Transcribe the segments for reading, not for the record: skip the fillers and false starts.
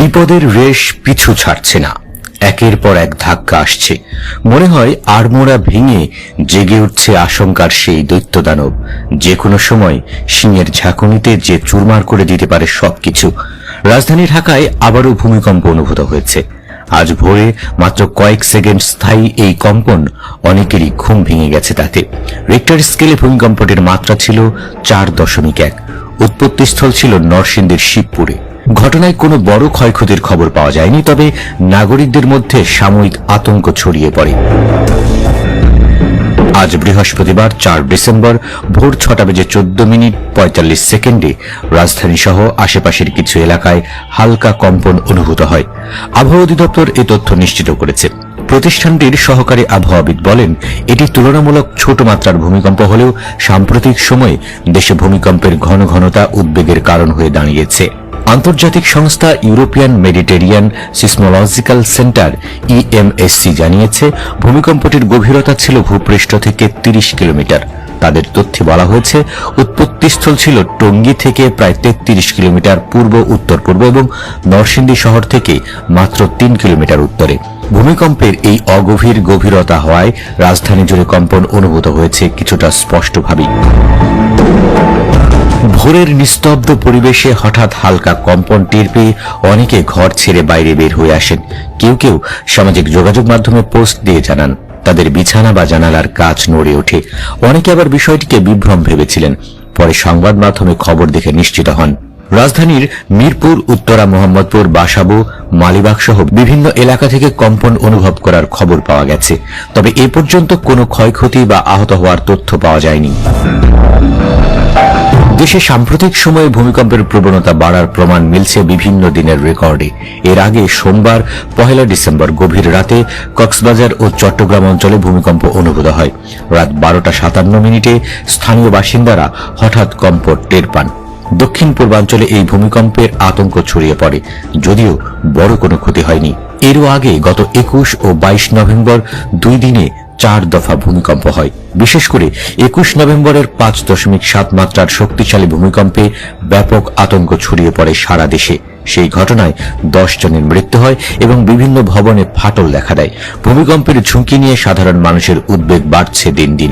বিপদের রেশ পিছু ছাড়ছে না, একের পর এক ধাক্কা আসছে। মনে হয় আড়মোড়া ভেঙে জেগে উঠছে আশঙ্কার সেই দৈত্যদানব, যে কোনো সময় সিংহের ঝাঁকুনিতে যে চুরমার করে দিতে পারে সবকিছু। রাজধানী ঢাকায় আবারও ভূমিকম্প অনুভূত হয়েছে। আজ ভোরে মাত্র কয়েক সেকেন্ড স্থায়ী এই কম্পন অনেকেরই ঘুম ভেঙে গেছে। তাতে রিক্টার স্কেলে ভূমিকম্পটির মাত্রা ছিল 4.1। উৎপত্তিস্থল ছিল নরসিংদীর শিবপুরে। ঘটনায় কোনো বড় ক্ষয়ক্ষতির খবর পাওয়া যায়নি, তবে নাগরিকদের মধ্যে সাময়িক আতঙ্ক ছড়িয়ে পড়ে। আজ বৃহস্পতিবার 4 ডিসেম্বর ভোর 6:14:45 রাজধানী সহ আশেপাশের কিছু এলাকায় হালকা কম্পন অনুভূত হয়। আবহাওয়া অধিদপ্তর এ তথ্য নিশ্চিত করেছে। প্রতিষ্ঠানটির সহকারী আবহাওয়াবিদ বলেন, এটি তুলনামূলক ছোট মাত্রার ভূমিকম্প হলেও সাম্প্রতিক সময়ে দেশে ভূমিকম্পের ঘনতা উদ্বেগের কারণ হয়ে দাঁড়িয়েছে। আন্তর্জাতিক সংস্থা ইউরোপিয়ান মেডিটেরিয়ান সিসমোলজিক্যাল সেন্টার ইএমএসসি জানিয়েছে, ভূমিকম্পটির গভীরতা ছিল ভূপৃষ্ঠ থেকে 30 কিলোমিটার। তাদের তথ্যে বলা হয়েছে, উৎপত্তিস্থল ছিল টঙ্গী থেকে প্রায় 33 কিলোমিটার পূর্ব উত্তর পূর্ব এবং নরসিংদী শহর থেকে মাত্র 3 কিলোমিটার উত্তরে। ভূমিকম্পের এই অগভীর গভীরতা হওয়ায় রাজধানী জুড়ে কম্পন অনুভূত হয়েছে কিছুটা স্পষ্টভাবেই। ভোরের নিস্তব্ধ পরিবেশে হঠাৎ হালকা কম্পন টের পেয়ে অনেকে ঘর ছেড়ে বাইরে বের হয়ে আসেন। কেউ কেউ সামাজিক যোগাযোগ মাধ্যমে পোস্ট দিয়ে জানান তাদের বিছানা বা জানালার কাঁচ নড়ে ওঠে। অনেকে আবার বিষয়টিকে বিভ্রম ভেবেছিলেন, পরে সংবাদ মাধ্যমে খবর দেখে নিশ্চিত হন। রাজধানীর মিরপুর, উত্তরা, মোহাম্মদপুর, বাসাবো, মালিবাগ সহ বিভিন্ন এলাকা থেকে কম্পন অনুভব করার খবর পাওয়া গেছে, তবে এ পর্যন্ত কোনো ক্ষয়ক্ষতি বা আহত হওয়ার তথ্য পাওয়া যায়নি। দেশে সাম্প্রতিক সময়ে ভূমিকম্পের প্রবণতা বাড়ার প্রমাণ মিলছে বিভিন্ন দিনের রেকর্ডে। এর আগে সোমবার 1 ডিসেম্বর গভীর রাতে কক্সবাজার ও চট্টগ্রাম অঞ্চলে ভূমিকম্প অনুভূত হয়। রাত 12:57 স্থানীয় বাসিন্দারা হঠাৎ কম্প টের পান। দক্ষিণ পূর্বাঞ্চলে এই ভূমিকম্পের আতঙ্ক ছড়িয়ে পড়ে, যদিও বড় কোনো ক্ষতি হয়নি। এরও আগে গত 21 ও 22 নভেম্বর 2 দিনে 4 দফা ভূমিকম্প হয়। বিশেষ করে 21 নভেম্বরের 5.7 মাত্রার শক্তিশালী ভূমিকম্পে ব্যাপক আতঙ্ক ছড়িয়ে পড়ে সারা দেশে। সেই ঘটনায় 10 জনের মৃত্যু হয় এবং বিভিন্ন ভবনে ফাটল দেখা দেয়। ভূমিকম্পের ঝুঁকি নিয়ে সাধারণ মানুষের উদ্বেগ বাড়ছে দিন দিন।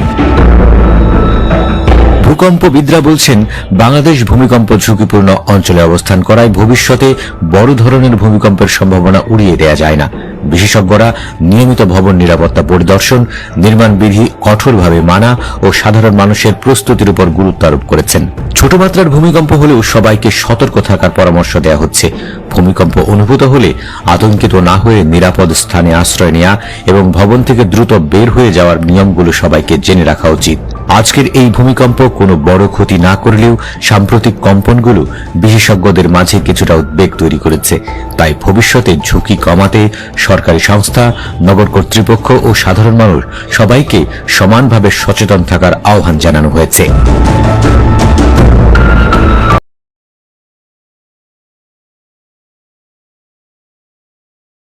ভূকম্পবিদরা বলছেন, বাংলাদেশ ভূমিকম্প ঝুঁকিপূর্ণ অঞ্চলে অবস্থান করায় ভবিষ্যতে বড় ধরনের ভূমিকম্পের সম্ভাবনা উড়িয়ে দেওয়া যায় না। বিশেষজ্ঞরা নিয়মিত ভবন নিরাপত্তা পরিদর্শন, নির্মাণ বিধি কঠোরভাবে মানা ও সাধারণ মানুষের প্রস্তুতির উপর গুরুত্ব আরোপ করেছেন। ছোট মাত্রার ভূমিকম্প হলেও সবাইকে সতর্ক থাকার পরামর্শ দেওয়া হচ্ছে। ভূমিকম্প অনুভূত হলে আতঙ্কিত না হয়ে নিরাপদ স্থানে আশ্রয় নেওয়া এবং ভবন থেকে দ্রুত বের হয়ে যাওয়ার নিয়মগুলো সবাইকে জেনে রাখা উচিত। আজকের এই ভূমিকম্প কোনো বড় ক্ষতি না করলেও সাম্প্রতিক কম্পনগুলো বিশেষজ্ঞদের মাঝে কিছুটা উদ্বেগ তৈরি করেছে। তাই ভবিষ্যতে ঝুঁকি কমাতে সরকারি সংস্থা, নগর কর্তৃপক্ষ ও সাধারণ মানুষ সবাইকে সমানভাবে সচেতন থাকার আহ্বান জানানো হয়েছে।